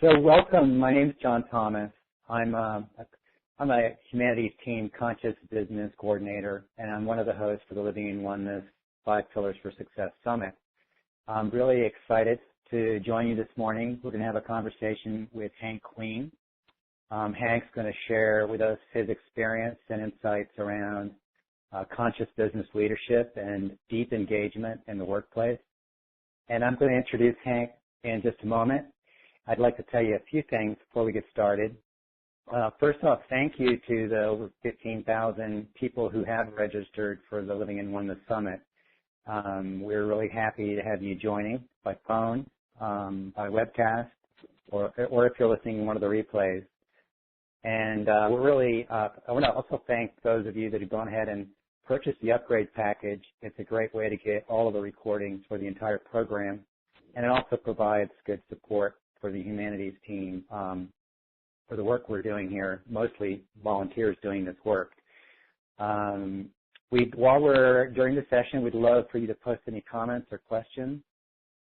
So welcome. My name is John Thomas. I'm a Humanities Team Conscious Business Coordinator, and I'm one of the hosts for the Living in Oneness 5 Pillars for Success Summit. I'm really excited to join you this morning. We're going to have a conversation with Hank Queen. Hank's going to share with us his experience and insights around conscious business leadership and deep engagement in the workplace. And I'm going to introduce Hank in just a moment. I'd like to tell you a few things before we get started. First off, thank you to the over 15,000 people who have registered for the Living in Oneness Summit. We're really happy to have you joining by phone, by webcast, or if you're listening to one of the replays. And I want to also thank those of you that have gone ahead and purchased the upgrade package. It's a great way to get all of the recordings for the entire program, and it also provides good support for the Humanities Team for the work we're doing here, mostly volunteers doing this work. While we're during the session, we'd love for you to post any comments or questions,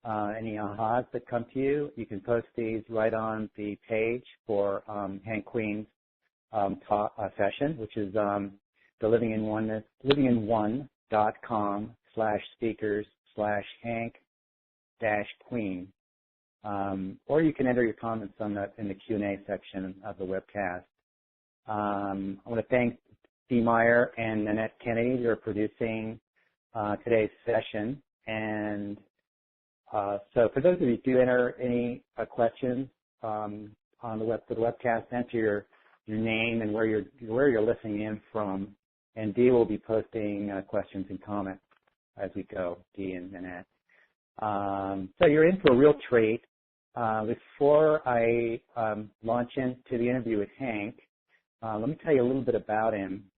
any ahas that come to you. You can post these right on the page for Hank Queen's session, which is the livingin1.com/speakers/Hank-Queen. Or you can enter your comments in the Q&A section of the webcast. I want to thank Dee Meyer and Nanette Kennedy who are producing today's session. And so for those of you who do enter any questions on the webcast, enter your name and where you're listening in from, and Dee will be posting questions and comments as we go, Dee and Nanette. So you're in for a real treat. Before I launch into the interview with Hank, let me tell you a little bit about him.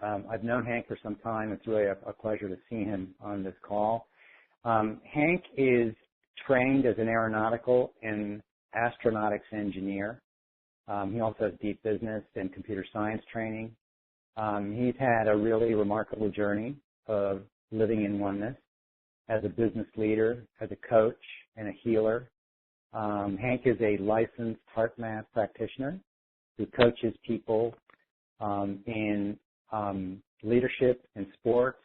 I've known Hank for some time. It's really a pleasure to see him on this call. Hank is trained as an aeronautical and astronautics engineer. He also has deep business and computer science training. He's had a really remarkable journey of living in oneness as a business leader, as a coach, and a healer. Hank is a licensed heart math practitioner who coaches people in leadership and sports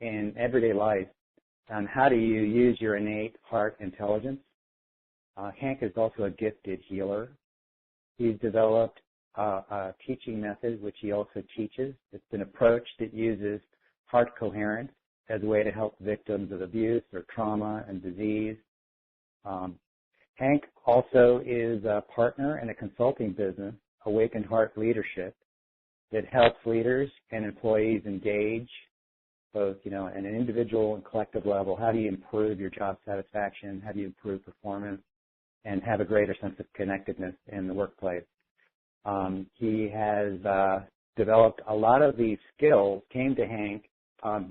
and everyday life on how do you use your innate heart intelligence. Hank is also a gifted healer. He's developed a teaching method which he also teaches. It's an approach that uses heart coherence as a way to help victims of abuse or trauma and disease. Hank also is a partner in a consulting business, Awakened Heart Leadership, that helps leaders and employees engage both, at an individual and collective level. How do you improve your job satisfaction? How do you improve performance and have a greater sense of connectedness in the workplace? He has developed a lot of these skills, came to Hank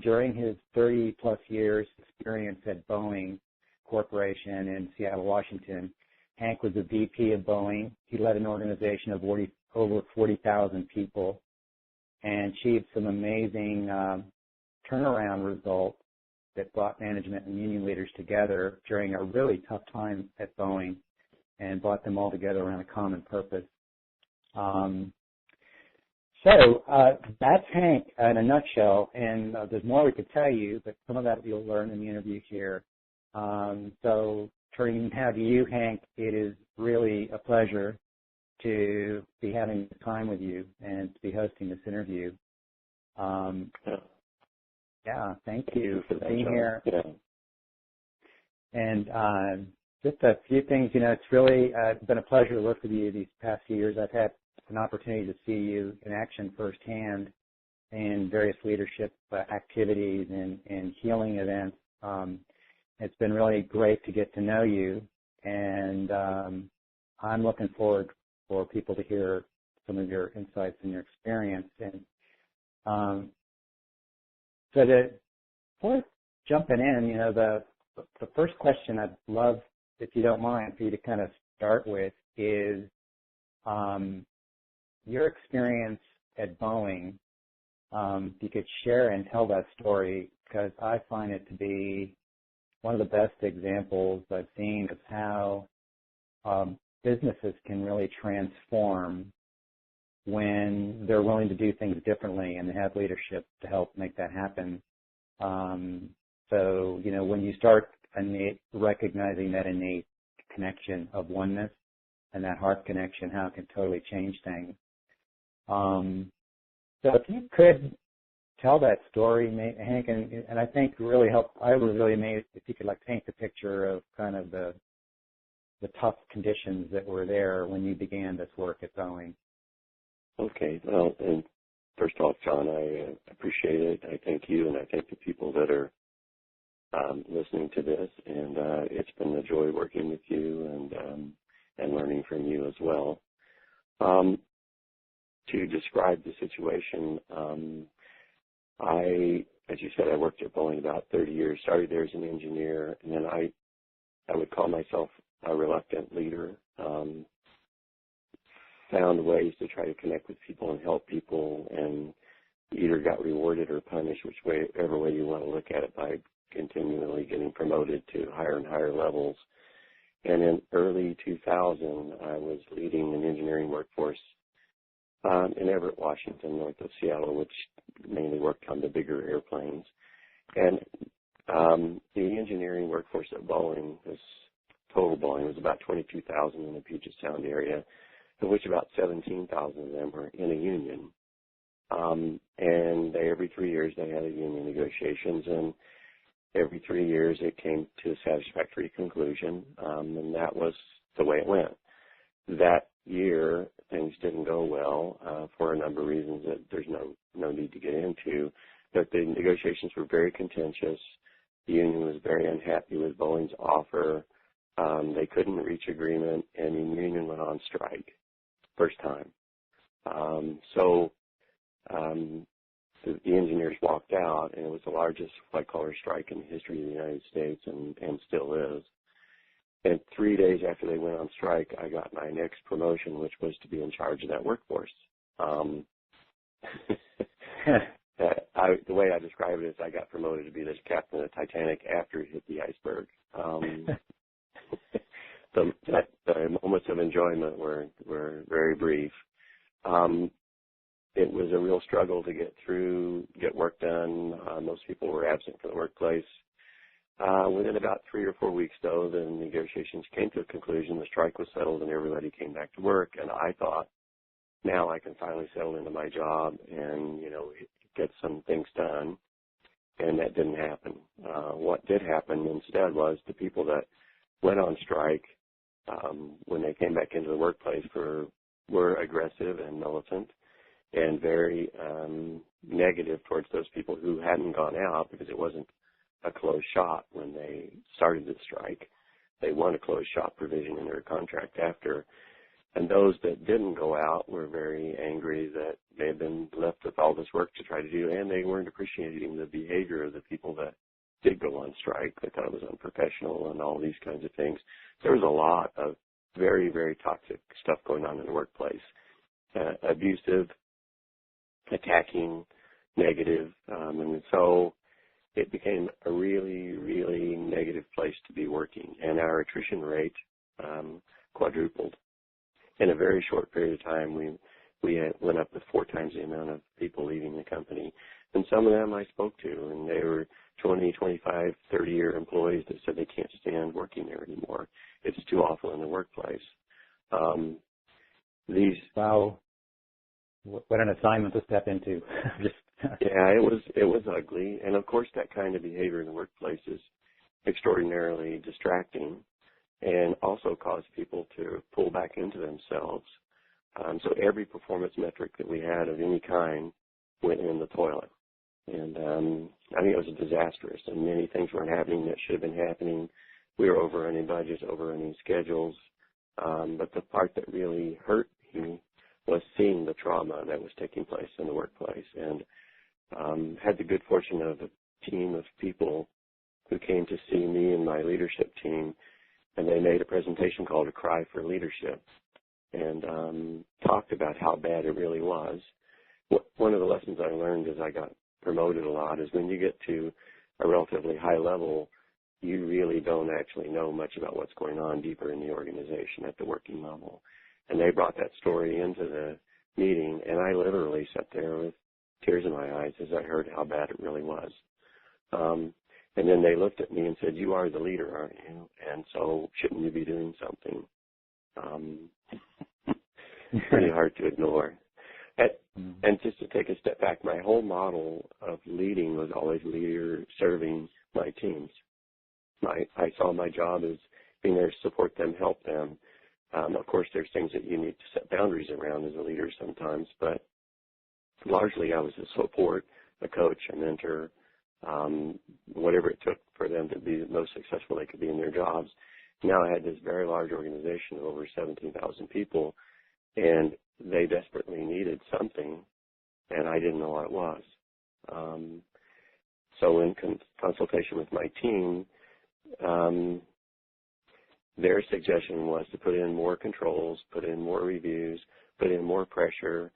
during his 30-plus years experience at Boeing Corporation in Seattle, Washington. Hank was a VP of Boeing. He led an organization of over 40,000 people and achieved some amazing turnaround results that brought management and union leaders together during a really tough time at Boeing and brought them all together around a common purpose. So that's Hank in a nutshell, and there's more we could tell you, but some of that you'll learn in the interview here. So turning now to you, Hank, it is really a pleasure to be having time with you and to be hosting this interview. Yeah, thank you for being here. Yeah. And just a few things, it's really been a pleasure to work with you these past few years. I've had an opportunity to see you in action firsthand in various leadership activities and healing events. It's been really great to get to know you, and I'm looking forward for people to hear some of your insights and your experience. And so before jumping in, the first question I'd love, if you don't mind, for you to kind of start with is your experience at Boeing. If you could share and tell that story, because I find it to be one of the best examples I've seen of how businesses can really transform when they're willing to do things differently and they have leadership to help make that happen. So, when you start recognizing that innate connection of oneness and that heart connection, how it can totally change things. So if you could tell that story, Hank, and I think really I was really amazed if you could paint the picture of kind of the tough conditions that were there when you began this work at Boeing. Okay. Well, and first off, John, I appreciate it. I thank you, and I thank the people that are listening to this. And it's been a joy working with you and learning from you as well. To describe the situation, as you said, I worked at Boeing about 30 years, started there as an engineer, and then I would call myself a reluctant leader, found ways to try to connect with people and help people, and either got rewarded or punished, whichever way you want to look at it, by continually getting promoted to higher and higher levels. And in early 2000, I was leading an engineering workforce in Everett, Washington, north of Seattle, which mainly worked on the bigger airplanes. And the engineering workforce at Boeing, total Boeing, was about 22,000 in the Puget Sound area, of which about 17,000 of them were in a union. And every 3 years they had a union negotiations, and every 3 years it came to a satisfactory conclusion, and that was the way it went. That year, things didn't go well for a number of reasons that there's no need to get into, but the negotiations were very contentious. The union was very unhappy with Boeing's offer. They couldn't reach agreement, and the union went on strike, first time. So the engineers walked out, and it was the largest white-collar strike in the history of the United States, and still is. And 3 days after they went on strike, I got my next promotion, which was to be in charge of that workforce. The way I describe it is I got promoted to be the captain of the Titanic after it hit the iceberg. The moments of enjoyment were very brief. It was a real struggle to get work done. Most people were absent from the workplace. Within about 3 or 4 weeks, though, the negotiations came to a conclusion. The strike was settled, and everybody came back to work. And I thought, now I can finally settle into my job and, get some things done. And that didn't happen. What did happen instead was the people that went on strike, when they came back into the workplace, were aggressive and militant and very negative towards those people who hadn't gone out, because it wasn't a closed shop when they started the strike. They won a closed shop provision in their contract after. And those that didn't go out were very angry that they had been left with all this work to try to do, and they weren't appreciating the behavior of the people that did go on strike. They thought it was unprofessional and all these kinds of things. There was a lot of very, very toxic stuff going on in the workplace. Abusive, attacking, negative, and so it became a really, really negative place to be working, and our attrition rate quadrupled. In a very short period of time, we went up to 4 times the amount of people leaving the company. And some of them I spoke to, and they were 20, 25, 30-year employees that said they can't stand working there anymore. It's too awful in the workplace. Wow. What an assignment to step into. Yeah, it was ugly. And, of course, that kind of behavior in the workplace is extraordinarily distracting and also cause people to pull back into themselves. So every performance metric that we had of any kind went in the toilet. And I think it was disastrous, and many things weren't happening that should have been happening. We were overrunning budgets, overrunning schedules. But the part that really hurt me was seeing the trauma that was taking place in the workplace, and had the good fortune of a team of people who came to see me and my leadership team, and they made a presentation called A Cry for Leadership, and talked about how bad it really was. One of the lessons I learned as I got promoted a lot is when you get to a relatively high level, you really don't actually know much about what's going on deeper in the organization at the working level. And they brought that story into the meeting, and I literally sat there with tears in my eyes as I heard how bad it really was. And then they looked at me and said, "You are the leader, aren't you? And so shouldn't you be doing something?" Pretty hard to ignore. And just to take a step back, my whole model of leading was always leader serving my teams. I saw my job as being there to support them, help them. Of course, there's things that you need to set boundaries around as a leader sometimes, but largely I was a support, a coach, a mentor, whatever it took for them to be the most successful they could be in their jobs. Now I had this very large organization of over 17,000 people, and they desperately needed something, and I didn't know what it was. So in consultation with my team, their suggestion was to put in more controls, put in more reviews, put in more pressure,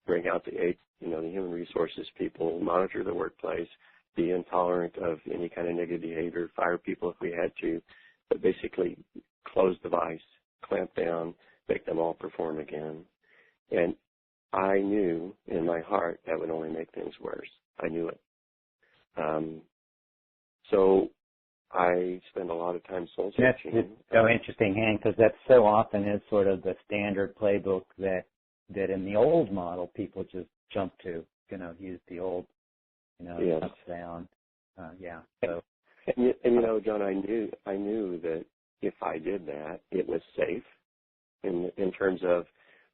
bring out the human resources people, monitor the workplace, be intolerant of any kind of negative behavior, fire people if we had to, but basically close the vice, clamp down, make them all perform again. And I knew in my heart that would only make things worse. I knew it. So I spend a lot of time soul searching. That's so interesting, Hank, because that so often is sort of the standard playbook that in the old model people just jump to, use the old, yes. ups, down. So. And John, I knew that if I did that, it was safe in terms of,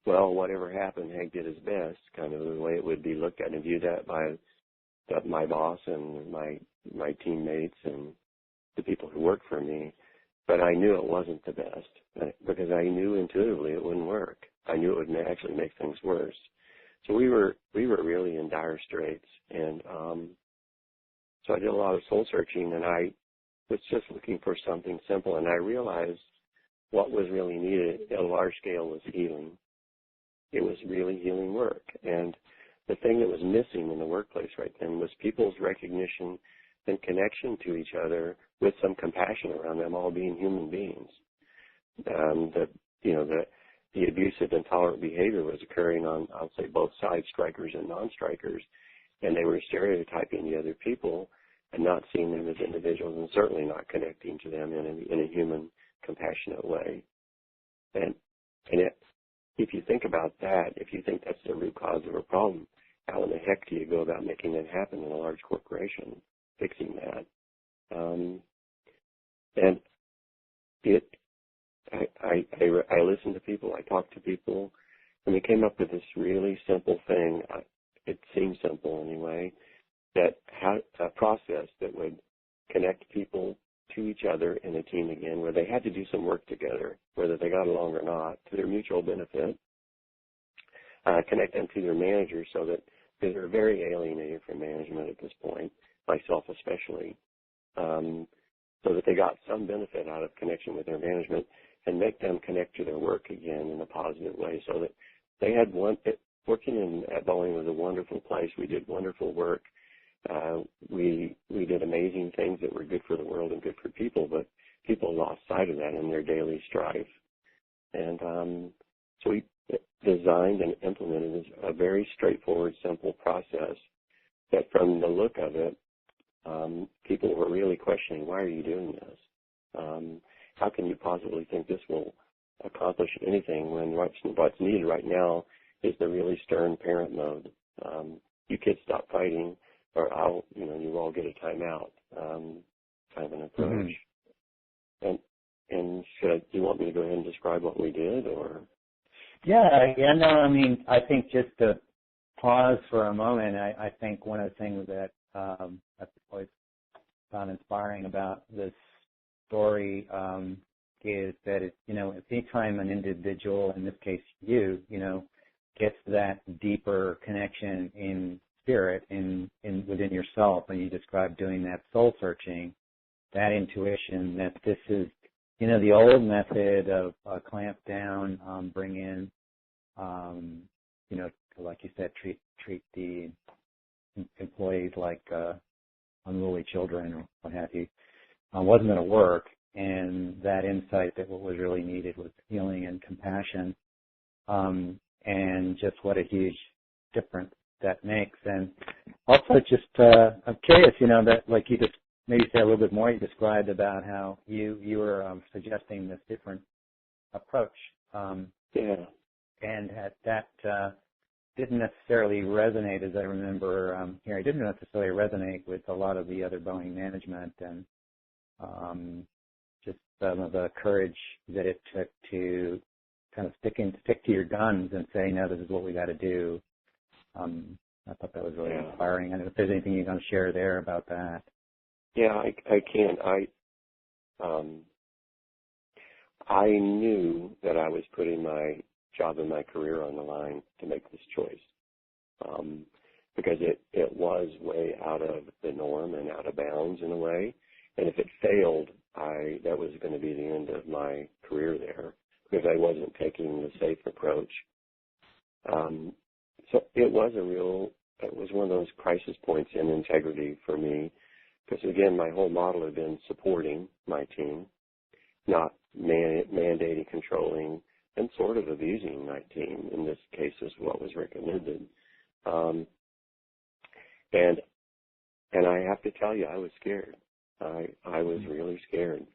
well, whatever happened, Hank did his best, kind of the way it would be looked at and viewed at by my boss and my teammates and the people who work for me. But I knew it wasn't the best because I knew intuitively it wouldn't work. I knew it would actually make things worse. So we were really in dire straits, and so I did a lot of soul searching, and I was just looking for something simple, and I realized what was really needed at a large scale was healing. It was really healing work, and the thing that was missing in the workplace right then was people's recognition and connection to each other with some compassion around them all being human beings. The abusive, intolerant behavior was occurring on, I'll say, both sides, strikers and non-strikers, and they were stereotyping the other people and not seeing them as individuals and certainly not connecting to them in a human, compassionate way. And if you think about that, if you think that's the root cause of a problem, how in the heck do you go about making that happen in a large corporation, fixing that? I listened to people, I talked to people, and we came up with this really simple thing. It seemed simple anyway, that a process that would connect people to each other in a team again, where they had to do some work together, whether they got along or not, to their mutual benefit. Connect them to their managers so that they're very alienated from management at this point, myself especially, so that they got some benefit out of connection with their management and make them connect to their work again in a positive way so that they had working at Boeing was a wonderful place. We did wonderful work. We did amazing things that were good for the world and good for people, but people lost sight of that in their daily strife. And so we designed and implemented a very straightforward, simple process that from the look of it, people were really questioning, why are you doing this? How can you possibly think this will accomplish anything when what's needed right now is the really stern parent mode? You kids stop fighting, or you all get a timeout, kind of an approach. Mm-hmm. And do you want me to go ahead and describe what we did, or? Yeah, no, I mean, I think just to pause for a moment, I think one of the things that I've always found inspiring about this story is that anytime an individual, in this case you, gets that deeper connection in spirit within yourself, and you describe doing that soul searching, that intuition that this is, the old method of clamp down, bring in, like you said, treat the employees like unruly children or what have you. wasn't going to work, and that insight that what was really needed was healing and compassion, and just what a huge difference that makes. And also just, I'm curious, that like you just maybe say a little bit more, you described about how you were suggesting this different approach. Yeah. And that didn't necessarily resonate, as I remember here. It didn't necessarily resonate with a lot of the other Boeing management, and just some of the courage that it took to kind of stick to your guns and say, no, this is what we got to do. I thought that was really inspiring. I don't know if there's anything you can share there about that. Yeah, I can. I knew that I was putting my job and my career on the line to make this choice, because it was way out of the norm and out of bounds in a way. And if it failed, that was going to be the end of my career there, because I wasn't taking the safe approach. So it was one of those crisis points in integrity for me, because again, my whole model had been supporting my team, not mandating, controlling, and sort of abusing my team. In this case, is what was recommended. And I have to tell you, I was scared. I was really scared,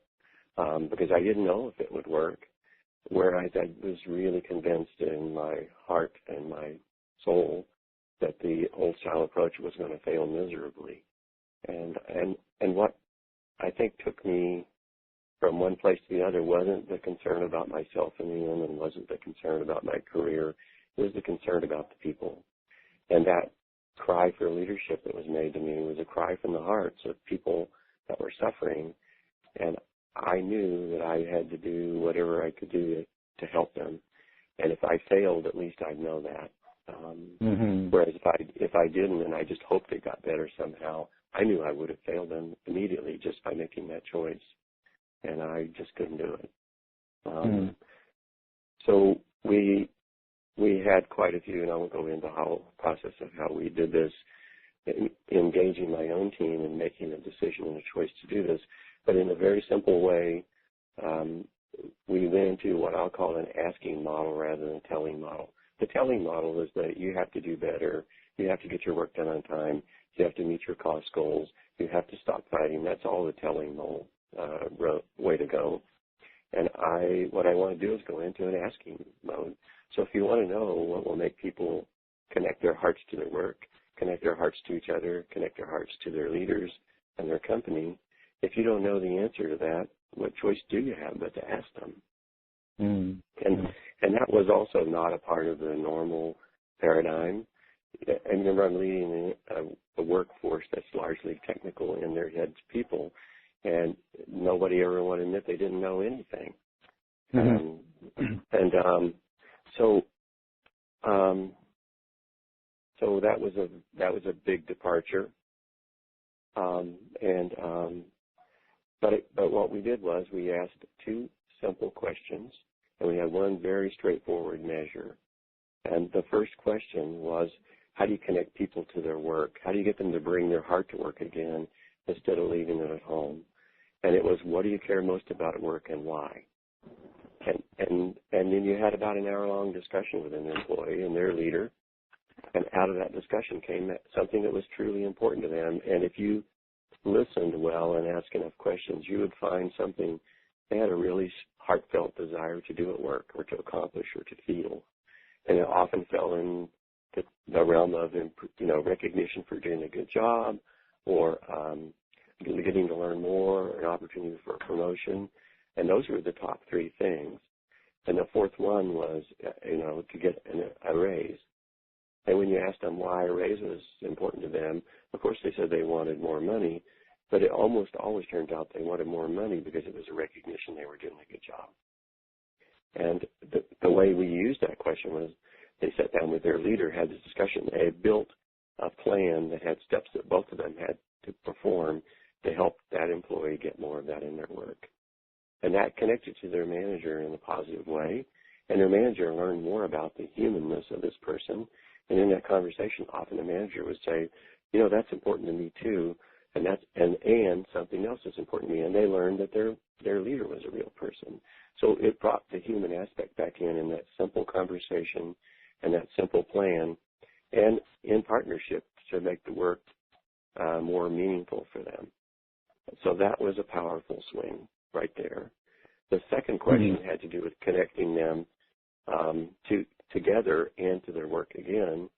because I didn't know if it would work, whereas I was really convinced in my heart and my soul that the old style approach was going to fail miserably. And what I think took me from one place to the other wasn't the concern about myself in the end, and wasn't the concern about my career. It was the concern about the people. And that cry for leadership that was made to me was a cry from the hearts of people that were suffering. And I knew that I had to do whatever I could do to help them. And if I failed, at least I'd know that. Whereas if I didn't, and I just hoped it got better somehow, I knew I would have failed them immediately just by making that choice. And I just couldn't do it. So we had quite a few, and I won't go into the whole process of how we did this, engaging my own team and making a decision and a choice to do this. But in a very simple way, we went into what I'll call an asking model rather than a telling model. The telling model is that you have to do better, you have to get your work done on time, you have to meet your cost goals, you have to stop fighting. That's all the telling model. Way to go. And what I want to do is go into an asking mode. So if you want to know what will make people connect their hearts to their work, connect their hearts to each other, connect their hearts to their leaders and their company, if you don't know the answer to that, what choice do you have but to ask them? And that was also not a part of the normal paradigm. I remember I'm leading a workforce that's largely technical in their heads people, and nobody ever wanted to admit they didn't know anything. So that was a big departure. But what we did was we asked two simple questions, and we had one very straightforward measure. And the first question was, how do you connect people to their work? How do you get them to bring their heart to work again instead of leaving it at home? And it was, what do you care most about at work and why? And then you had about an hour-long discussion with an employee and their leader, and out of that discussion came something that was truly important to them. And if you listened well and asked enough questions, you would find something they had a really heartfelt desire to do at work or to accomplish or to feel. And it often fell in the realm of recognition for doing a good job, or getting to learn more, or an opportunity for a promotion. And those were the top three things. And the fourth one was, to get a raise. And when you asked them why a raise was important to them, of course they said they wanted more money, but it almost always turned out they wanted more money because it was a recognition they were doing a good job. And the way we used that question was, they sat down with their leader, had this discussion. They had built a plan that had steps that both of them had to perform to help that employee get more of that in their work. And that connected to their manager in a positive way. And their manager learned more about the humanness of this person. And in that conversation, often the manager would say, that's important to me too. And something else is important to me. And they learned that their leader was a real person. So it brought the human aspect back in that simple conversation and that simple plan, and in partnership to make the work more meaningful for them. So that was a powerful swing right there. The second question had to do with connecting them together and to their work again,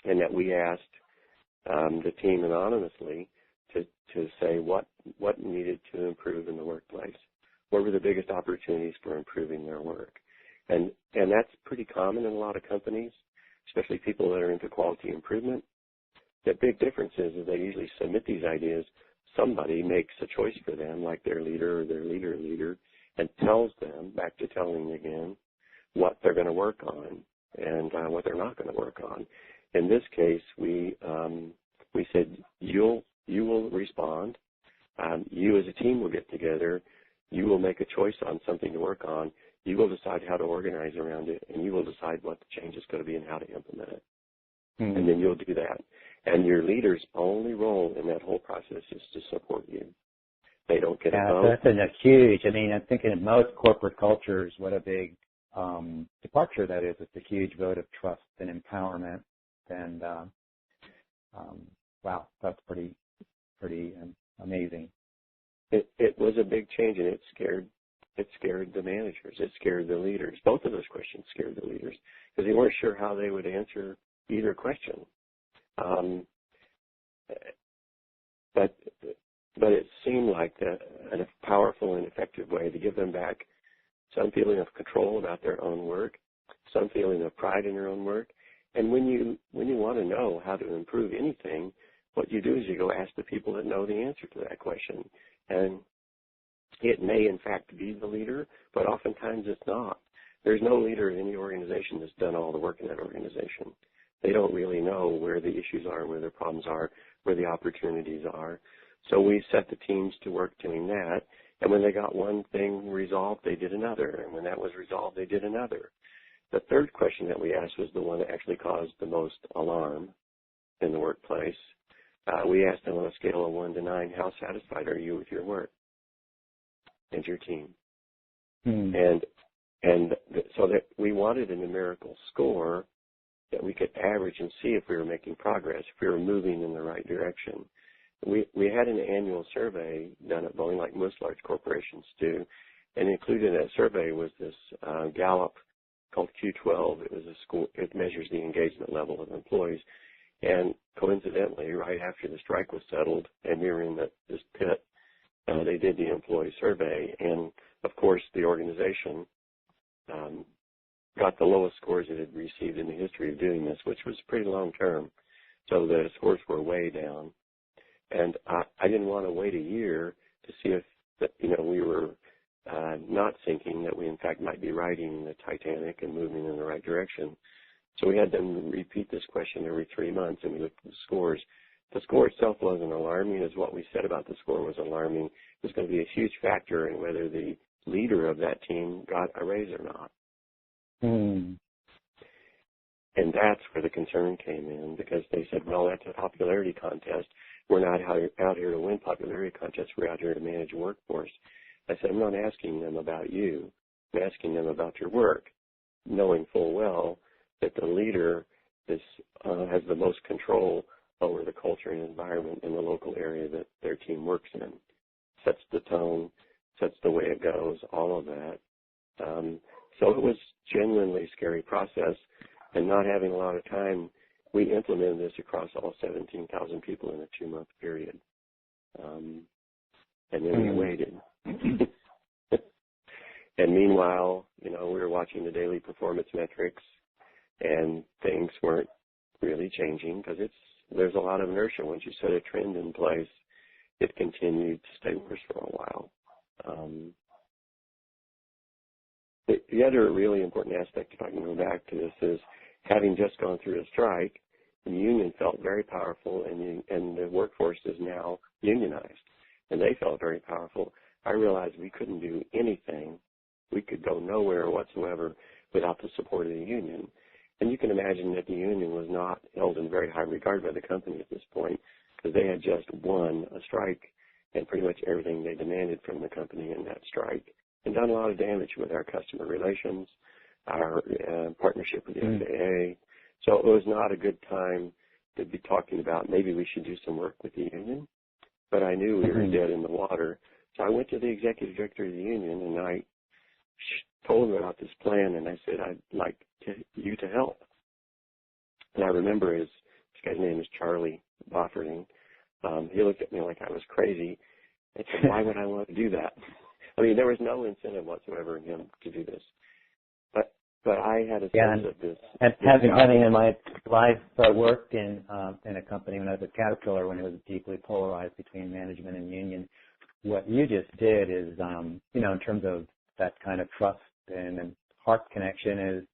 and that we asked the team anonymously to say what needed to improve in the workplace. What were the biggest opportunities for improving their work? And that's pretty common in a lot of companies, especially people that are into quality improvement. The big difference is they usually submit these ideas. Somebody makes a choice for them, like their leader or their leader, and tells them, back to telling again, what they're going to work on and what they're not going to work on. In this case, we said, you will respond. You as a team will get together. You will make a choice on something to work on. You will decide how to organize around it, and you will decide what the change is going to be and how to implement it. And then you'll do that. And your leader's only role in that whole process is to support you. They don't get a vote. That's a huge, I mean, I'm thinking in most corporate cultures, what a big departure that is. It's a huge vote of trust and empowerment. And, wow, that's pretty amazing. It was a big change, and it scared the managers. It scared the leaders. Both of those questions scared the leaders because they weren't sure how they would answer either question. But it seemed like a powerful and effective way to give them back some feeling of control about their own work, some feeling of pride in their own work. And when you want to know how to improve anything, what you do is you go ask the people that know the answer to that question. And it may, in fact, be the leader, but oftentimes it's not. There's no leader in any organization that's done all the work in that organization. They don't really know where the issues are, where the problems are, where the opportunities are. So we set the teams to work doing that. And when they got one thing resolved, they did another. And when that was resolved, they did another. The third question that we asked was the one that actually caused the most alarm in the workplace. We asked them on a scale of 1 to 9, how satisfied are you with your work and your team? And so that we wanted a numerical score that we could average and see if we were making progress, if we were moving in the right direction. We had an annual survey done at Boeing, like most large corporations do, and included in that survey was this Gallup called Q12. It was a score. It measures the engagement level of employees. And coincidentally, right after the strike was settled and we were in this pit, they did the employee survey. And, of course, the organization got the lowest scores it had received in the history of doing this, which was pretty long term. So the scores were way down. And I didn't want to wait a year to see if, we were not thinking that we, in fact, might be riding the Titanic and moving in the right direction. So we had them repeat this question every 3 months, and we looked at the scores. The score itself wasn't alarming, as what we said about the score was alarming. It was going to be a huge factor in whether the leader of that team got a raise or not. And that's where the concern came in, because they said, well, that's a popularity contest. We're not out here to win popularity contests. We're out here to manage a workforce. I said, I'm not asking them about you. I'm asking them about your work, knowing full well that the leader has the most control over the culture and environment in the local area that their team works in. Sets the tone, sets the way it goes, all of that. So it was genuinely a scary process, and not having a lot of time, we implemented this across all 17,000 people in a 2-month period. And then we waited. And meanwhile, we were watching the daily performance metrics, and things weren't really changing because there's a lot of inertia. Once you set a trend in place, it continued to stay worse for a while. The other really important aspect, if I can go back to this, is having just gone through a strike, the union felt very powerful, and the workforce is now unionized, and they felt very powerful. I realized we couldn't do anything. We could go nowhere whatsoever without the support of the union. And you can imagine that the union was not held in very high regard by the company at this point. because they had just won a strike and pretty much everything they demanded from the company in that strike, and done a lot of damage with our customer relations, our partnership with the FAA. So it was not a good time to be talking about maybe we should do some work with the union, but I knew we were dead in the water. So I went to the executive director of the union, and I told him about this plan, and I said, I'd like you to help. And I remember this guy's name is Charlie Bofferding. He looked at me like I was crazy and said, why would I want to do that? I mean, there was no incentive whatsoever in him to do this. But I had a sense of this. And having in my life worked in a company when I was at Caterpillar, when it was deeply polarized between management and union, what you just did is, in terms of that kind of trust and heart connection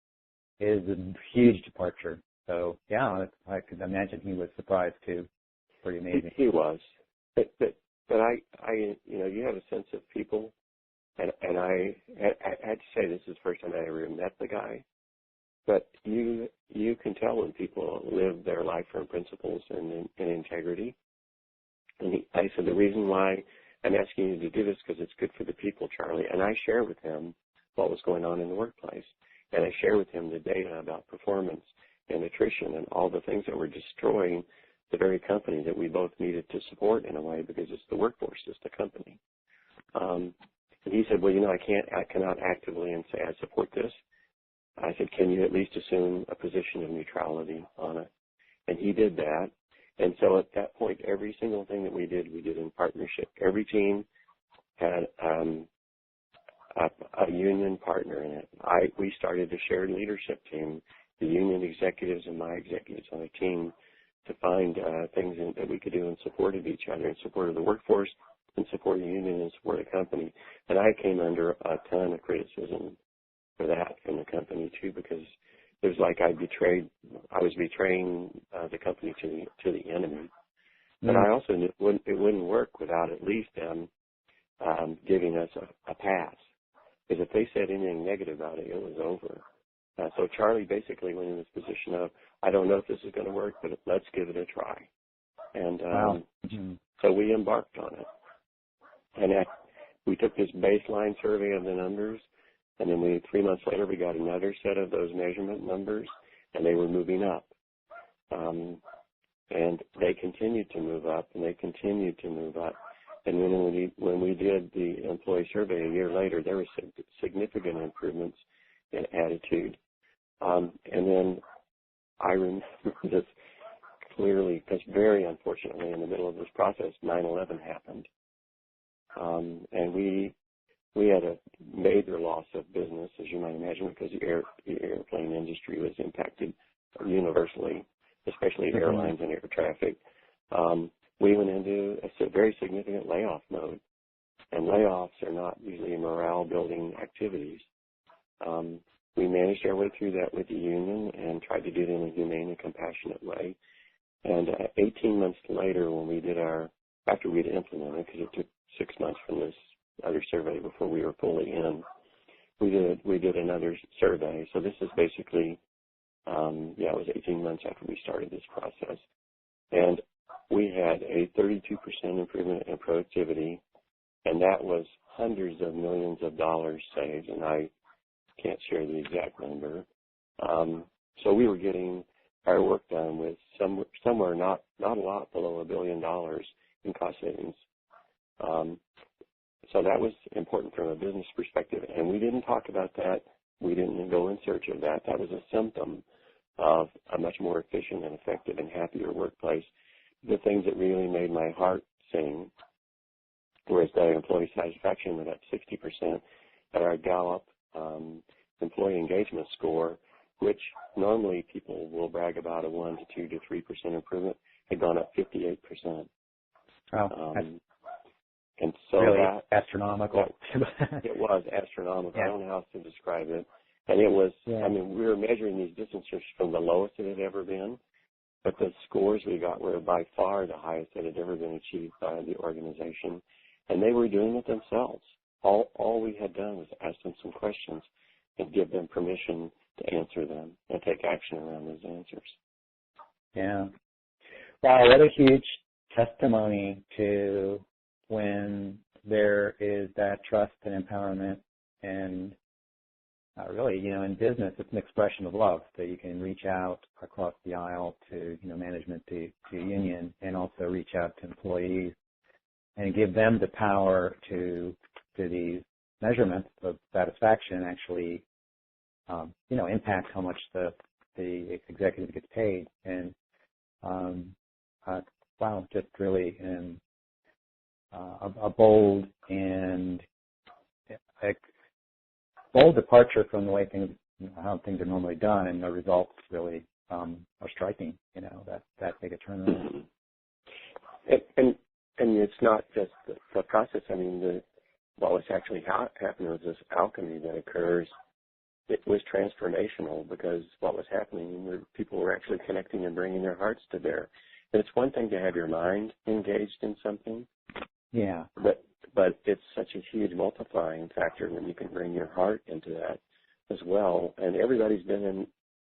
is a huge departure. So, yeah, I could imagine he was surprised too. Pretty amazing. He was. But I you have a sense of people, and I had to say this is the first time I ever met the guy, but you can tell when people live their life firm principles and integrity. And I said, the reason why I'm asking you to do this because it's good for the people, Charlie. And I share with him what was going on in the workplace. And I share with him the data about performance and attrition and all the things that were destroying the very company that we both needed to support in a way, because it's the workforce, it's the company. And he said, well, I cannot actively and say I support this. I said, can you at least assume a position of neutrality on it? And he did that. And so at that point, every single thing that we did in partnership. Every team had a union partner in it. We started a shared leadership team, the union executives and my executives on a team, to find things that we could do in support of each other, in support of the workforce, in support of the union, and support of the company. And I came under a ton of criticism for that from the company too, because it was like I was betraying the company to the enemy. But I also knew it wouldn't work without at least them giving us a pass. Because if they said anything negative about it, it was over. So Charlie basically went in this position of, I don't know if this is going to work, but let's give it a try. And so we embarked on it. And we took this baseline survey of the numbers, and then 3 months later we got another set of those measurement numbers, and they were moving up. And they continued to move up, and they continued to move up. And when we did the employee survey a year later, there were significant improvements in attitude. And then I remember this clearly, because very unfortunately in the middle of this process, 9/11 happened. And we had a major loss of business, as you might imagine, because the airplane industry was impacted universally, especially airlines and air traffic. We went into a very significant layoff mode, and layoffs are not usually morale-building activities. We managed our way through that with the union and tried to do it in a humane and compassionate way. And 18 months later, after we'd implemented, because it took 6 months from this other survey before we were fully in, we did another survey. So this is basically, it was 18 months after we started this process. And we had a 32% improvement in productivity, and that was hundreds of millions of dollars saved, and I can't share the exact number. So we were getting our work done with somewhere not a lot below $1 billion in cost savings. So that was important from a business perspective, and we didn't talk about that. We didn't go in search of that. That was a symptom of a much more efficient and effective and happier workplace. The things that really made my heart sing was that employee satisfaction went up 60%, at our Gallup employee engagement score, which normally people will brag about a 1 to 2 to 3% improvement, had gone up 58%. Wow. And so really astronomical. It was astronomical. Yeah. I don't know how else to describe it. And it was, we were measuring these distances from the lowest it had ever been, but the scores we got were by far the highest that had ever been achieved by the organization. And they were doing it themselves. All we had done was ask them some questions and give them permission to answer them and take action around those answers. Yeah. Wow, what a huge testimony to when there is that trust and empowerment, and really, in business, it's an expression of love that you can reach out across the aisle to, management, to union, and also reach out to employees and give them the power to these measurements of satisfaction actually, impact how much the executive gets paid. And wow, just really a bold and bold departure from the way how things are normally done, and the results really are striking. That big a turnaround. And it's not just the process. I mean, what was actually happening was this alchemy that occurs. It was transformational because what was happening, people were actually connecting and bringing their hearts to bear. And it's one thing to have your mind engaged in something. Yeah. But it's such a huge multiplying factor when you can bring your heart into that as well. And everybody's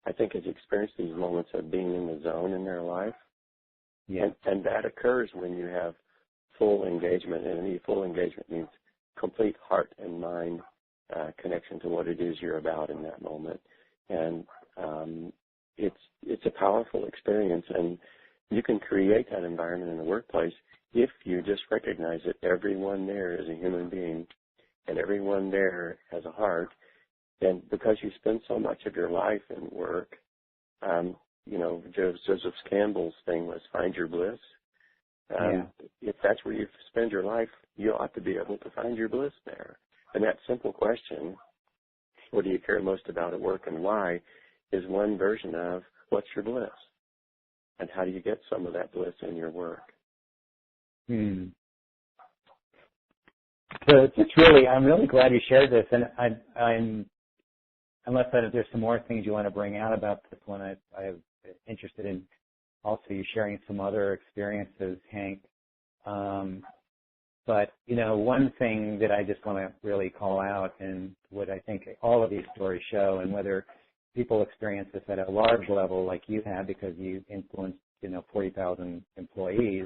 I think, has experienced these moments of being in the zone in their life. Yeah. And that occurs when you have full engagement. And full engagement means complete heart and mind connection to what it is you're about in that moment. And it's a powerful experience. And you can create that environment in the workplace if you just recognize that everyone there is a human being and everyone there has a heart. And because you spend so much of your life in work, Joseph Campbell's thing was find your bliss. If that's where you spend your life, you ought to be able to find your bliss there. And that simple question, what do you care most about at work and why, is one version of what's your bliss? And how do you get some of that bliss in your work? So I'm really glad you shared this, and I'm unless there's some more things you want to bring out about this one, I'm interested in also you sharing some other experiences, Hank. But one thing that I just want to really call out, and what I think all of these stories show, and whether people experience this at a large level like you have because you influenced 40,000 employees,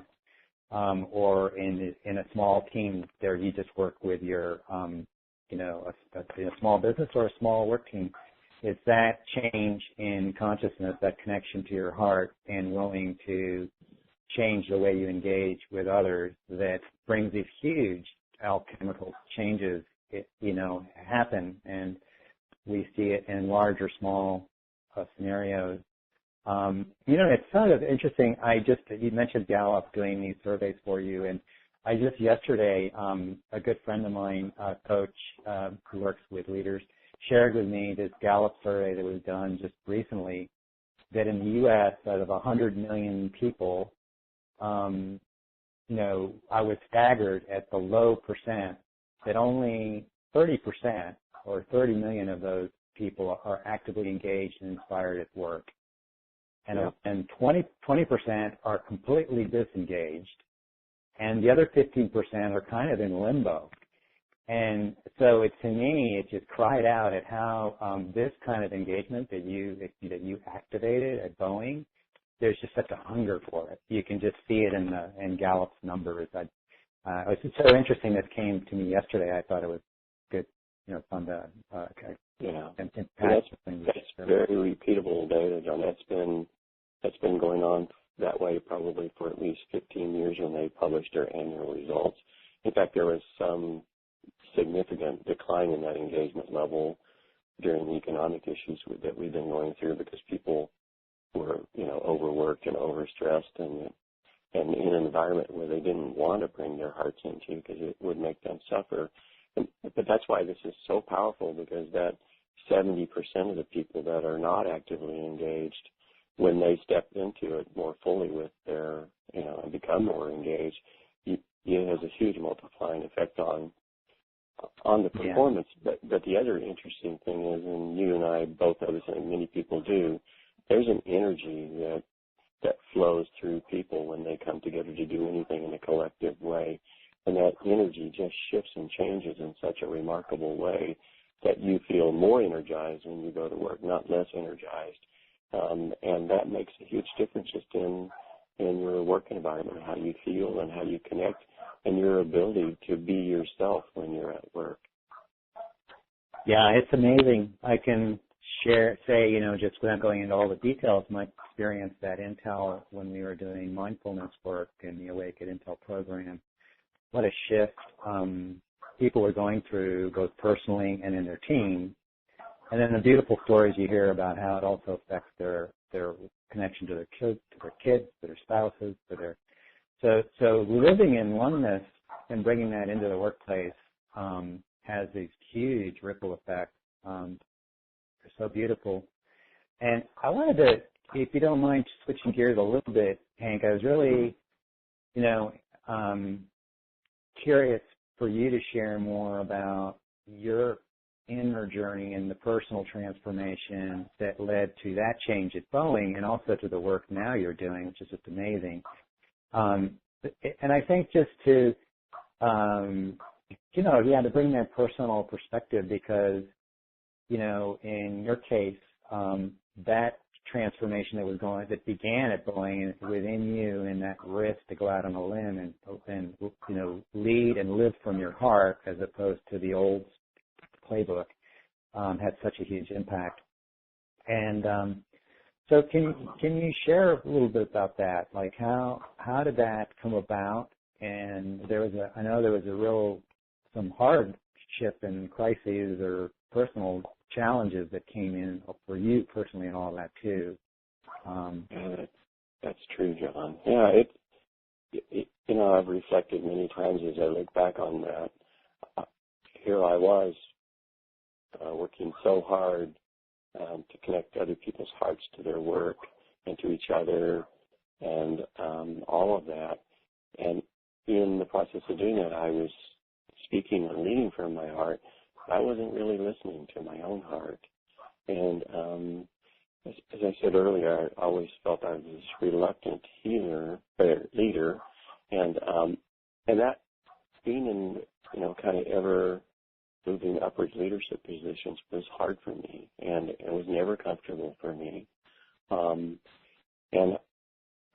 or in a small team there you just work with your a small business or a small work team, it's that change in consciousness, that connection to your heart and willing to change the way you engage with others that brings these huge alchemical changes happen, and we see it in large or small scenarios. It's sort of interesting. You mentioned Gallup doing these surveys for you, and I just yesterday, a good friend of mine, coach who works with leaders, shared with me this Gallup survey that was done just recently, that in the U.S., out of 100 million people, I was staggered at the low percent that only 30% or 30 million of those people are actively engaged and inspired at work. And 20% are completely disengaged, and the other 15% are kind of in limbo. And so to me, it just cried out at how this kind of engagement that you activated at Boeing, there's just such a hunger for it. You can just see it in Gallup's numbers. It was so interesting this came to me yesterday. I thought it was good, fun to that's very repeatable data, John. That's been going on that way probably for at least 15 years when they published their annual results. In fact, there was some significant decline in that engagement level during the economic issues that we've been going through because people were, overworked and overstressed and in an environment where they didn't want to bring their hearts into because it would make them suffer. But that's why this is so powerful, because that 70% of the people that are not actively engaged, when they step into it more fully with their, and become more engaged, it has a huge multiplying effect on the performance. Yeah. But the other interesting thing is, and you and I both know this, and many people do, there's an energy that flows through people when they come together to do anything in a collective way. And that energy just shifts and changes in such a remarkable way that you feel more energized when you go to work, not less energized. And that makes a huge difference just in in your work environment, how you feel and how you connect, and your ability to be yourself when you're at work. Yeah, it's amazing. I can say, just without going into all the details, my experience at Intel when we were doing mindfulness work in the Awake at Intel program, what a shift people were going through, both personally and in their team. And then the beautiful stories you hear about how it also affects their connection to their kids, to their spouses, so living in oneness and bringing that into the workplace has these huge ripple effects. They're so beautiful. And I wanted to, if you don't mind switching gears a little bit, Hank, I was really, curious for you to share more about your inner journey and the personal transformation that led to that change at Boeing and also to the work now you're doing, which is just amazing. And I think just to, to bring that personal perspective because, in your case, that transformation that began at Boeing within you and that risk to go out on a limb and lead and live from your heart as opposed to the old playbook had such a huge impact. And so can you share a little bit about that? Like how did that come about? And I know there was some hardship and crises or personal challenges that came in for you personally and all that too. Yeah, that's true, John. Yeah, I've reflected many times as I look back on that. Here I was working so hard to connect other people's hearts to their work and to each other and all of that. And in the process of doing that, I was speaking and leading from my heart. I wasn't really listening to my own heart. And as I said earlier, I always felt I was this reluctant leader. And that being in, kind of ever moving upwards leadership positions was hard for me, and it was never comfortable for me. And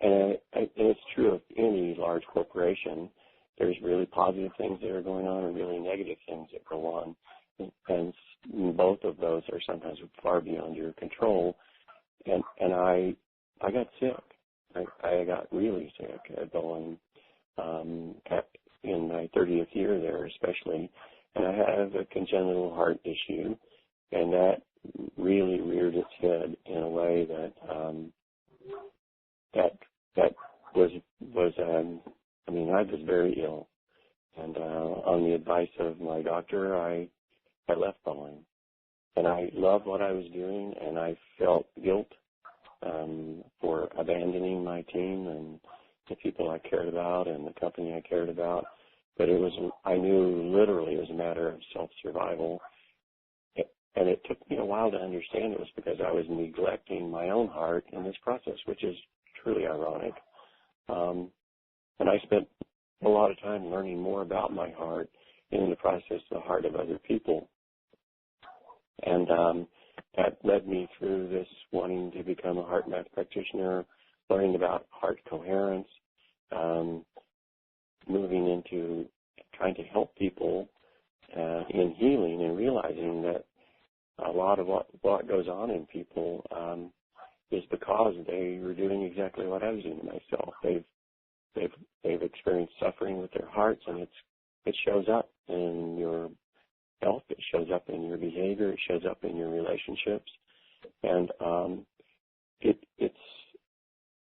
it's true of any large corporation. There's really positive things that are going on and really negative things that go on. And both of those are sometimes far beyond your control. And I got sick. I got really sick at Boeing in my 30th year there especially. And I have a congenital heart issue, and that really reared its head in a way that I was very ill. And on the advice of my doctor, I left Boeing. And I loved what I was doing, and I felt guilt for abandoning my team and the people I cared about and the company I cared about. But I knew literally it was a matter of self-survival. And it took me a while to understand it was because I was neglecting my own heart in this process, which is truly ironic. And I spent a lot of time learning more about my heart and in the process the heart of other people. And that led me through this wanting to become a heart math practitioner, learning about heart coherence, moving into trying to help people in healing and realizing that a lot of what goes on in people is because they were doing exactly what I was doing to myself. They've experienced suffering with their hearts, and it shows up in your health, it shows up in your behavior, it shows up in your relationships, and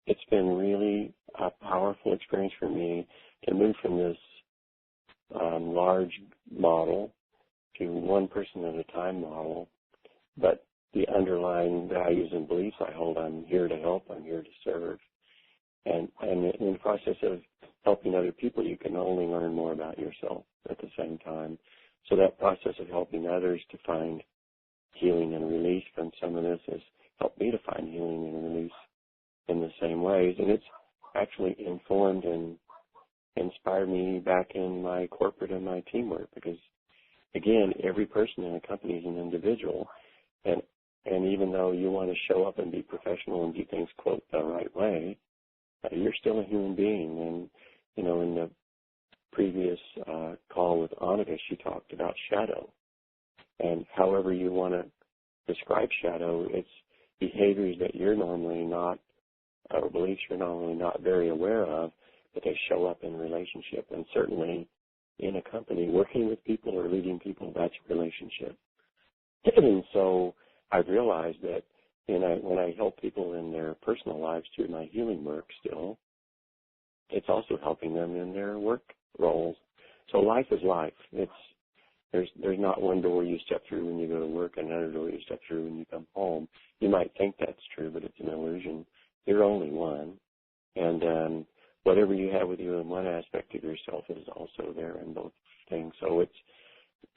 it's been really a powerful experience for me to move from this large model to one person at a time model, but the underlying values and beliefs I hold, I'm here to help, I'm here to serve. And in the process of helping other people, you can only learn more about yourself at the same time. So that process of helping others to find healing and release from some of this has helped me to find healing and release in the same ways. And it's actually informed and inspired me back in my corporate and my teamwork because, again, every person in a company is an individual. And even though you want to show up and be professional and do things, quote, the right way, you're still a human being. And, in the previous call with Oneness, she talked about shadow. And however you want to describe shadow, it's behaviors that you're normally not, or beliefs you're normally not very aware of, but they show up in relationship. And certainly in a company, working with people or leading people, that's a relationship. And so I've realized that when I help people in their personal lives through my healing work still, it's also helping them in their work roles. So life is life. There's not one door you step through when you go to work, another door you step through when you come home. You might think that's true, but it's an illusion. You're only one. And whatever you have with you in one aspect of yourself is also there in both things. So it's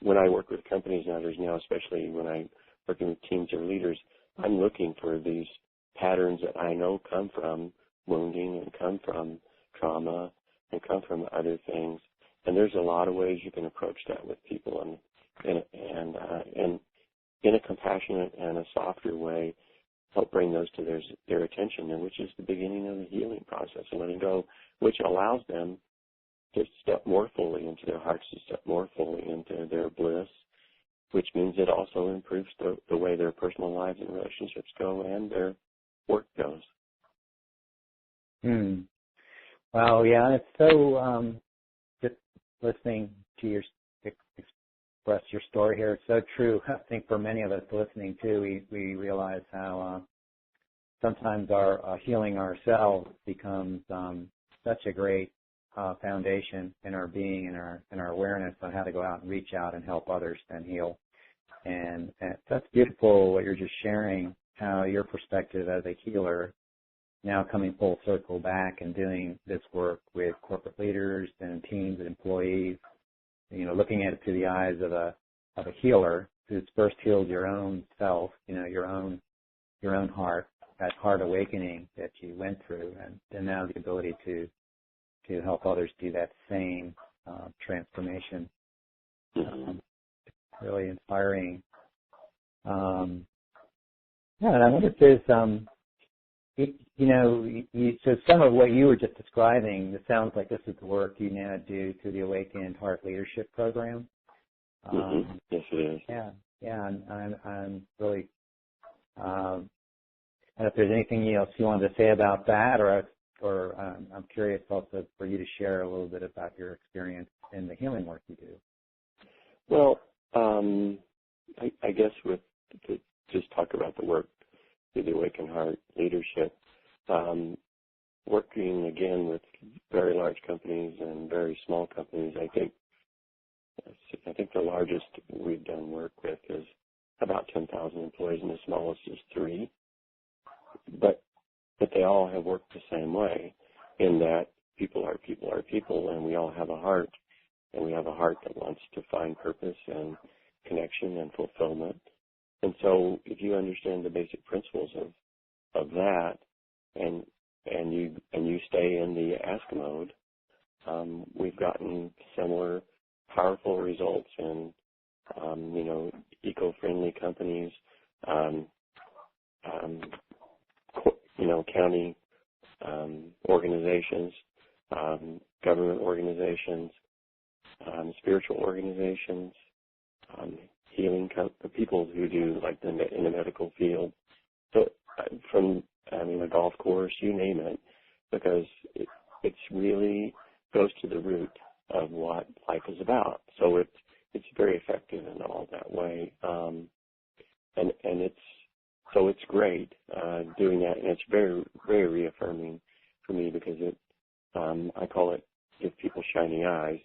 when I work with companies and others now, especially when I'm working with teams or leaders, I'm looking for these patterns that I know come from wounding and come from trauma and come from other things. And there's a lot of ways you can approach that with people, and in a compassionate and a softer way, help bring those to their attention, and which is the beginning of the healing process and letting go, which allows them to step more fully into their hearts, to step more fully into their bliss, which means it also improves the way their personal lives and relationships go and their work goes. Well, yeah, it's so just listening to your express your story here. It's so true. I think for many of us listening too, we realize how sometimes our healing ourselves becomes such a great foundation in our being and our awareness on how to go out and reach out and help others and heal. And that's beautiful what you're just sharing, how your perspective as a healer now coming full circle back and doing this work with corporate leaders and teams and employees, looking at it through the eyes of a healer who's first healed your own self, your own heart, that heart awakening that you went through, and now the ability to help others do that same transformation. Really inspiring. And I wonder if there's, so some of what you were just describing, it sounds like this is the work you now do through the Awakened Heart Leadership Program. Yes, it is. Yeah, I'm really, I don't know if there's anything else you wanted to say about that, or I'm curious also for you to share a little bit about your experience in the healing work you do. Well, I guess to just talk about the work through the Awakened Heart Leadership, working again with very large companies and very small companies, I think the largest we've done work with is about 10,000 employees, and the smallest is 3. But they all have worked the same way, in that people are people, and we all have a heart, and we have a heart that wants to find purpose and connection and fulfillment. And so if you understand the basic principles of that, and you stay in the ask mode, we've gotten similar powerful results in eco-friendly companies, county organizations, government organizations, spiritual organizations, healing people who do like in the medical field. So from a golf course, you name it, because it's really goes to the root of what life is about. So it's very effective in all that way, and it's great doing that, and it's very, very reaffirming for me, because I call it give people shiny eyes.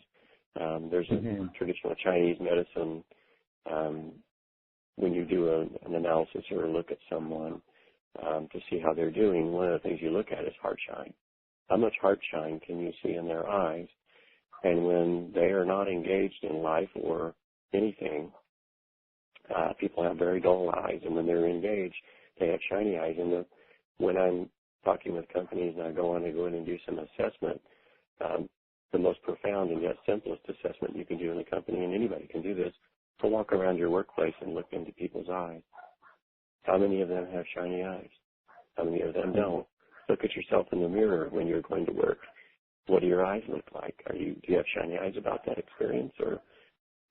There's a traditional Chinese medicine, when you do an analysis or a look at someone to see how they're doing, one of the things you look at is heart shine. How much heart shine can you see in their eyes? And when they are not engaged in life or anything, people have very dull eyes, and when they're engaged, they have shiny eyes. And when I'm talking with companies and I go in and do some assessment, the most profound and yet simplest assessment you can do in a company, and anybody can do this, to walk around your workplace and look into people's eyes. How many of them have shiny eyes? How many of them don't? look at yourself in the mirror when you're going to work. What do your eyes look like? Do you have shiny eyes about that experience, or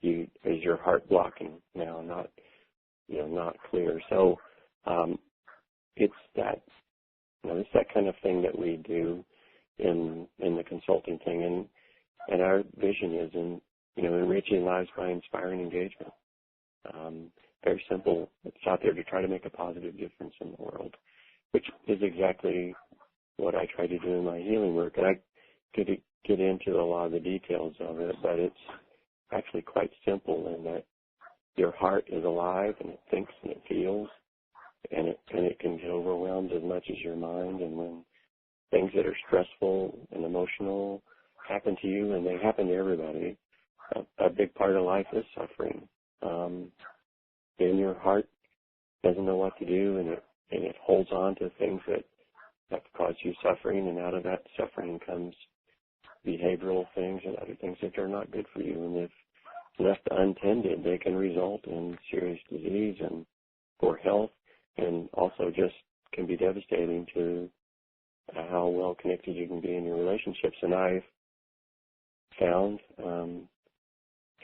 is your heart blocking now, not clear? So it's that it's that kind of thing that we do in the consulting thing, and our vision is in enriching lives by inspiring engagement. Very simple. It's out there to try to make a positive difference in the world, which is exactly what I try to do in my healing work. And I could get into a lot of the details of it, but it's actually quite simple in that your heart is alive and it thinks and it feels, and it can get overwhelmed as much as your mind. And when things that are stressful and emotional happen to you, and they happen to everybody, a big part of life is suffering. And your heart doesn't know what to do, and it holds on to things that cause you suffering, and out of that suffering comes behavioral things and other things that are not good for you. And if left untended, they can result in serious disease and poor health, and also just can be devastating to how well connected you can be in your relationships. And I've found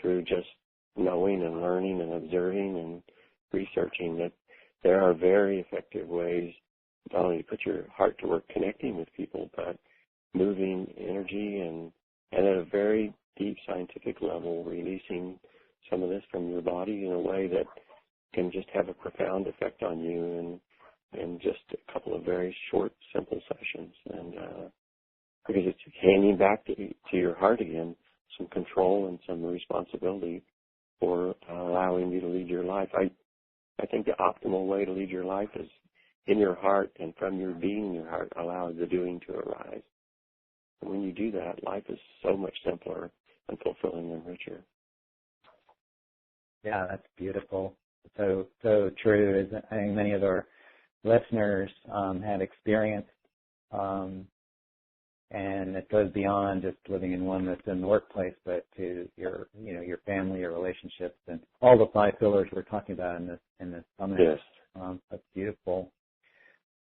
through just knowing and learning and observing and researching that there are very effective ways not only to put your heart to work connecting with people, but moving energy and at a very deep scientific level, releasing some of this from your body in a way that can just have a profound effect on you in just a couple of very short, simple sessions. And because it's handing back to your heart again some control and some responsibility for allowing you to lead your life. I think the optimal way to lead your life is in your heart, and from your being in your heart, allow the doing to arise. And when you do that, life is so much simpler and fulfilling and richer. Yeah, that's beautiful. So true. As I think many of our listeners have experienced, and it goes beyond just living in oneness in the workplace, but to your family, your relationships, and all the 5 pillars we're talking about in this summit. Yes. That's beautiful.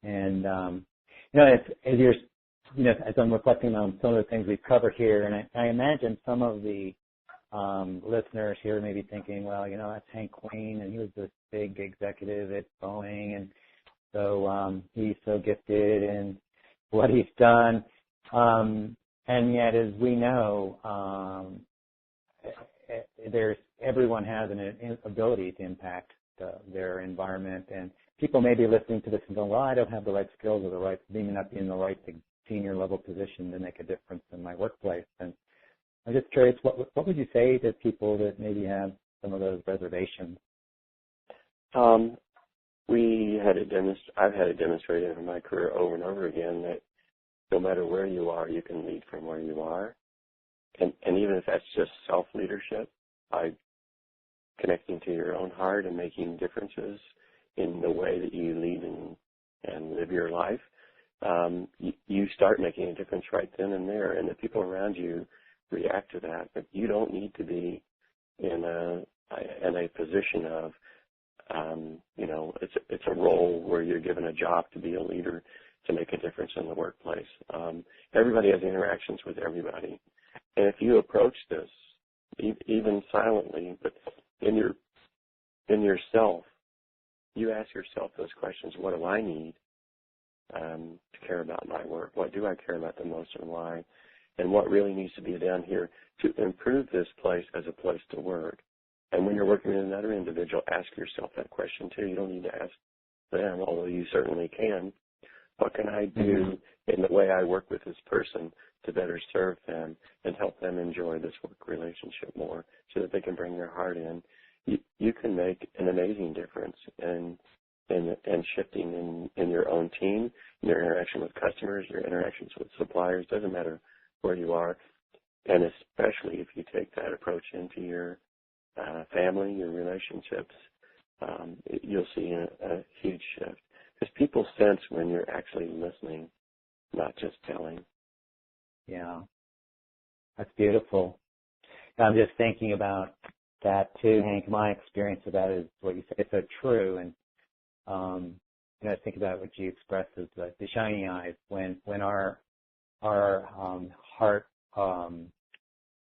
And as I'm reflecting on some of the things we've covered here, and I imagine some of the listeners here may be thinking, well, that's Hank Queen, and he was this big executive at Boeing, and so he's so gifted in what he's done. And yet, as we know, everyone has an ability to impact their environment, and people may be listening to this and going, well, I don't have the right skills or may not be in the right senior level position to make a difference in my workplace. And I'm just curious, what would you say to people that maybe have some of those reservations? I've had it demonstrated in my career over and over again that no matter where you are, you can lead from where you are. And even if that's just self-leadership, by connecting to your own heart and making differences in the way that you lead and live your life, you start making a difference right then and there, and the people around you react to that. But you don't need to be in a position of, it's a role where you're given a job to be a leader to make a difference in the workplace. Everybody has interactions with everybody. And if you approach this, even silently, but in yourself, you ask yourself those questions: what do I need to care about my work? What do I care about the most, and why? And what really needs to be done here to improve this place as a place to work? And when you're working with another individual, ask yourself that question too. You don't need to ask them, although you certainly can. What can I do in the way I work with this person to better serve them and help them enjoy this work relationship more so that they can bring their heart in? You can make an amazing difference in shifting in your own team, in your interaction with customers, your interactions with suppliers. Doesn't matter where you are, and especially if you take that approach into your family, your relationships, you'll see a huge shift. Because people sense when you're actually listening, not just telling. Yeah, that's beautiful. I'm just thinking about that too, Hank. My experience of that is what you say is so true, and think about what you expressed as the shiny eyes. When our heart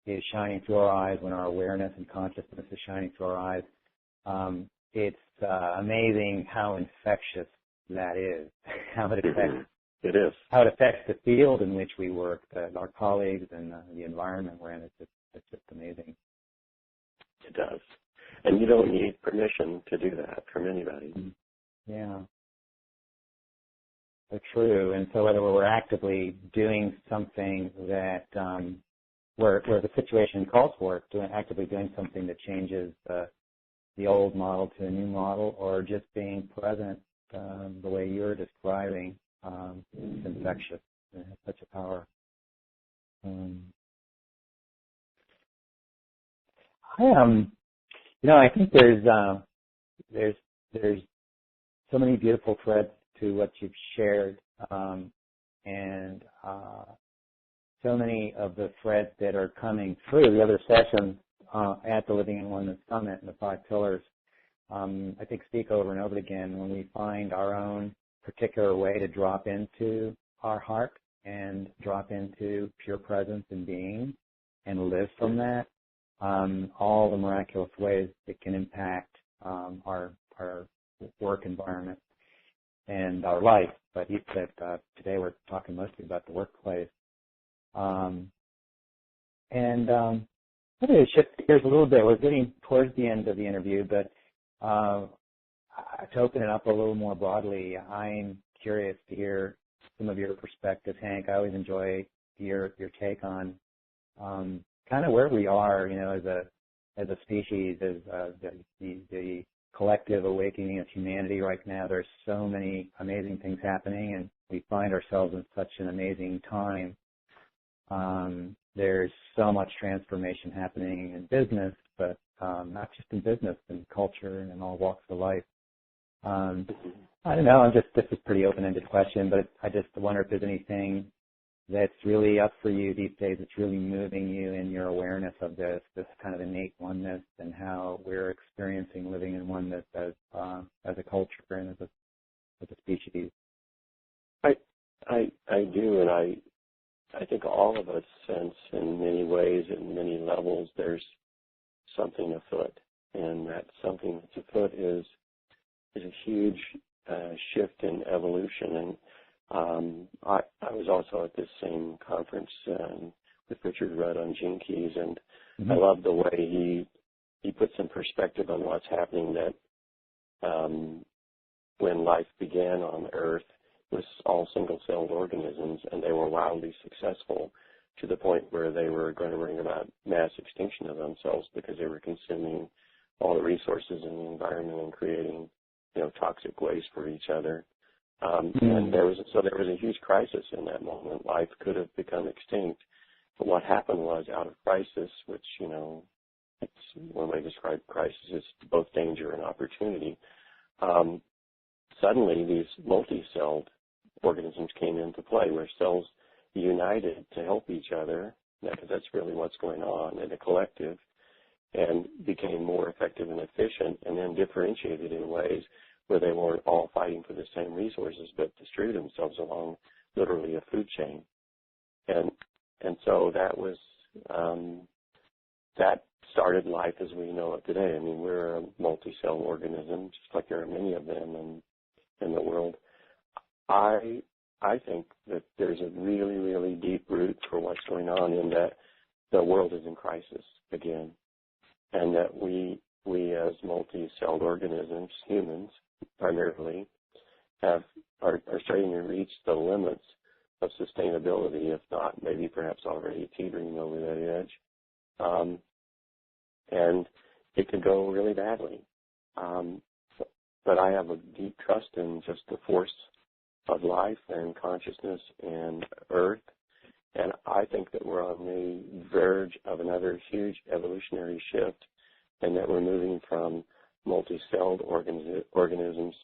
is shining through our eyes, when our awareness and consciousness is shining through our eyes, it's amazing how infectious that is. How it affects. It is. How it affects the field in which we work, our colleagues, and the environment we're in. It's just amazing. It does. And you don't need permission to do that from anybody. Yeah. So true. And so whether we're actively doing something that where the situation calls for it, actively doing something that changes the old model to a new model, or just being present the way you're describing, it's infectious. It has such a power. I think there's so many beautiful threads to what you've shared, and so many of the threads that are coming through the other sessions at the Living in Oneness Summit and the 5 pillars, I think speak over and over again when we find our own particular way to drop into our heart and drop into pure presence and being and live from that, all the miraculous ways it can impact our work environment and our life. But today we're talking mostly about the workplace. I'm going to shift gears a little bit. We're getting towards the end of the interview, but to open it up a little more broadly, I'm curious to hear some of your perspective, Hank. I always enjoy your take on kind of where we are, as a species, as the collective awakening of humanity right now. There's so many amazing things happening, and we find ourselves in such an amazing time. There's so much transformation happening in business, but not just in business, in culture and in all walks of life. I don't know. This is a pretty open-ended question, but I just wonder if there's anything that's really up for you these days that's really moving you in your awareness of this kind of innate oneness and how we're experiencing living in oneness as a culture and as a species. I do, and I think all of us sense in many ways, in many levels, there's something afoot, and that something that's afoot is a huge shift in evolution. And I was also at this same conference with Richard Rudd on Gene Keys, and I love the way he puts in perspective on what's happening, that when life began on Earth, it was all single-celled organisms, and they were wildly successful to the point where they were going to bring about mass extinction of themselves because they were consuming all the resources in the environment and creating, toxic waste for each other. And there was a huge crisis in that moment. Life could have become extinct, but what happened was, out of crisis, which it's one way to describe crisis is both danger and opportunity. Suddenly, these multi-celled organisms came into play, where cells united to help each other, because that's really what's going on in a collective, and became more effective and efficient, and then differentiated in ways where they weren't all fighting for the same resources, but distributed themselves along literally a food chain. And so that was that started life as we know it today. I mean, we're a multi-cell organism, just like there are many of them in the world. I think that there's a really, really deep root for what's going on, in that the world is in crisis again, and that we as multi-celled organisms, humans primarily, are starting to reach the limits of sustainability, if not maybe perhaps already teetering over that edge. And it could go really badly. But I have a deep trust in just the force of life and consciousness and Earth. And I think that we're on the verge of another huge evolutionary shift, and that we're moving from multi-celled organisms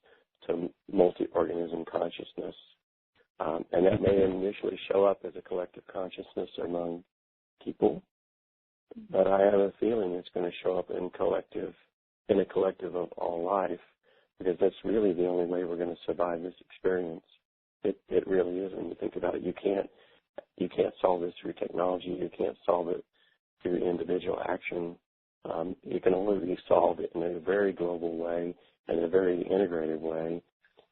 to multi-organism consciousness. And that may initially show up as a collective consciousness among people, but I have a feeling it's going to show up in a collective of all life, because that's really the only way we're going to survive this experience. It really is when you think about it. You can't solve this through technology. You can't solve it through individual action. It can only be solved in a very global way and a very integrated way.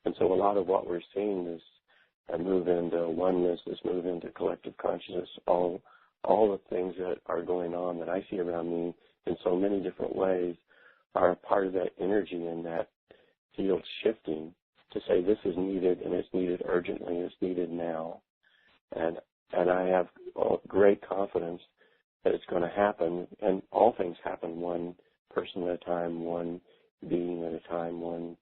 And so a lot of what we're seeing is a move into oneness, this move into collective consciousness, all the things that are going on that I see around me in so many different ways are a part of that energy and that field shifting to say this is needed and it's needed urgently, it's needed now. And I have great confidence that it's going to happen, and all things happen one person at a time, one being at a time, one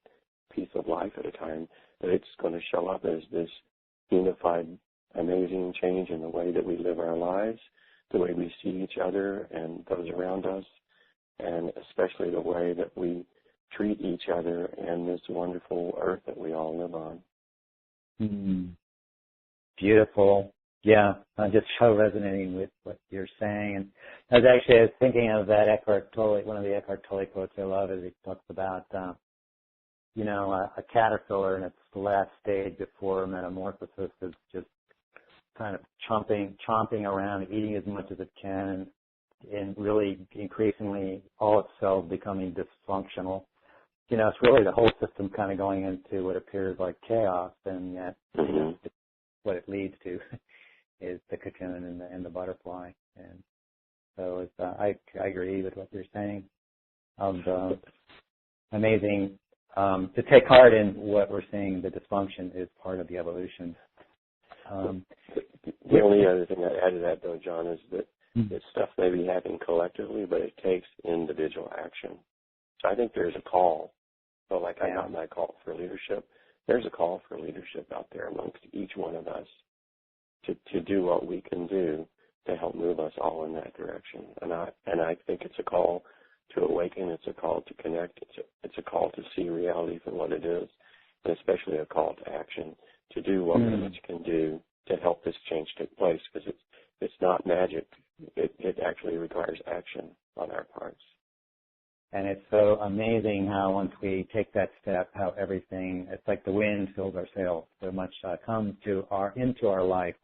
piece of life at a time, that it's going to show up as this unified, amazing change in the way that we live our lives, the way we see each other and those around us, and especially the way that we treat each other and this wonderful earth that we all live on. Beautiful. Yeah, I'm just so resonating with what you're saying. And I was thinking of that Eckhart Tolle, one of the Eckhart Tolle quotes I love, is he talks about, a caterpillar in its last stage before metamorphosis is just kind of chomping around, eating as much as it can, and really increasingly all its cells becoming dysfunctional. It's really the whole system kind of going into what appears like chaos, and yet what it leads to is the cocoon and the butterfly. And so I agree with what you're saying. Amazing to take heart in what we're seeing. The dysfunction is part of the evolution. The only other thing I'd add to that, though, John, is that this stuff may be happening collectively, but it takes individual action. So I think there's a call. So like I got my call for leadership, there's a call for leadership out there amongst each one of us to do what we can do to help move us all in that direction. And I think it's a call to awaken. It's a call to connect. It's a call to see reality for what it is, and especially a call to action to do what we each can do to help this change take place, because it's not magic. It actually requires action on our parts. And it's so amazing how once we take that step, how everything, it's like the wind fills our sails. So much comes into our life.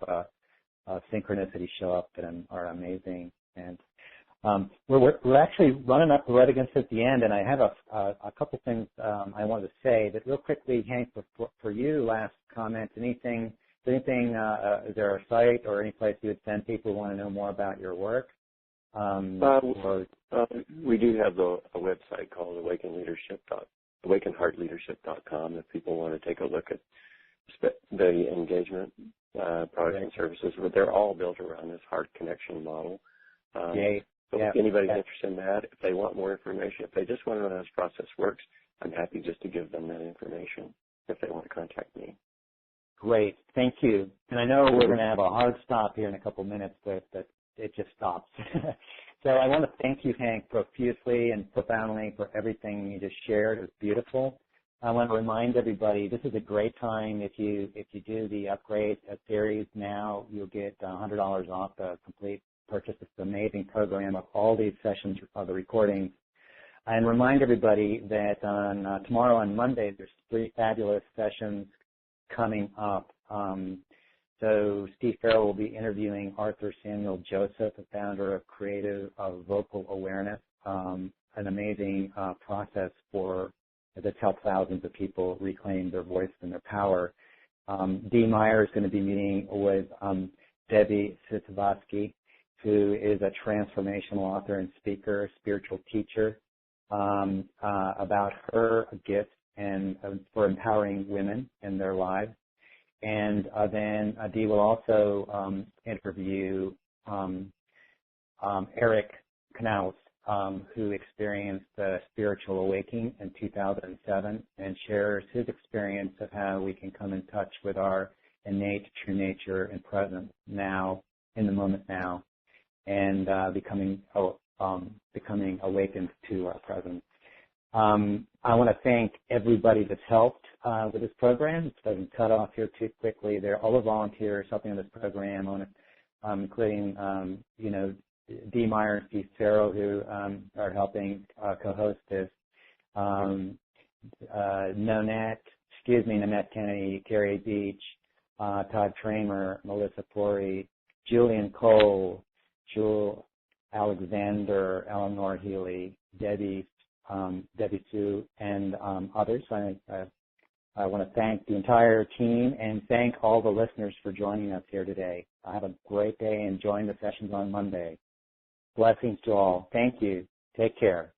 Synchronicities show up and are amazing. And we're actually running up right against at the end, and I have a couple things I wanted to say. But real quickly, Hank, for you, last comment, anything, is there a site or any place you would send people who want to know more about your work? We do have a website called awakenheartleadership.com if people want to take a look at the engagement products and services. But they're all built around this heart connection model. So if anybody's interested in that, if they want more information, if they just want to know how this process works, I'm happy just to give them that information if they want to contact me. Great. Thank you. And I know we're going to have a hard stop here in a couple minutes, but it just stops. So I want to thank you, Hank, profusely and profoundly for everything you just shared. It was beautiful. I want to remind everybody this is a great time. If you do the upgrade series now, you'll get $100 off the complete purchase. It's an amazing program of all these sessions of the recordings. And remind everybody that on tomorrow on Monday, there's 3 fabulous sessions coming up. So Steve Farrell will be interviewing Arthur Samuel Joseph, the founder of Creative Vocal Awareness, an amazing process that's helped thousands of people reclaim their voice and their power. Dee Meyer is going to be meeting with Debbie Sitavosky, who is a transformational author and speaker, spiritual teacher, about her gifts and for empowering women in their lives. And then Dee will also interview Eric Knaus, who experienced a spiritual awakening in 2007 and shares his experience of how we can come in touch with our innate true nature and presence now, in the moment now, and becoming awakened to our presence. I want to thank everybody that's helped with this program. It doesn't cut off here too quickly. They're all the volunteers helping on this program, including Dee Meyer and Steve Farrell, who are helping co-host this. Nanette Kennedy, Terry Beach, Todd Tramer, Melissa Pori, Julian Cole, Jewel Alexander, Eleanor Healy, Debbie Sue, and others. I want to thank the entire team and thank all the listeners for joining us here today. Have a great day and join the sessions on Monday. Blessings to all. Thank you. Take care.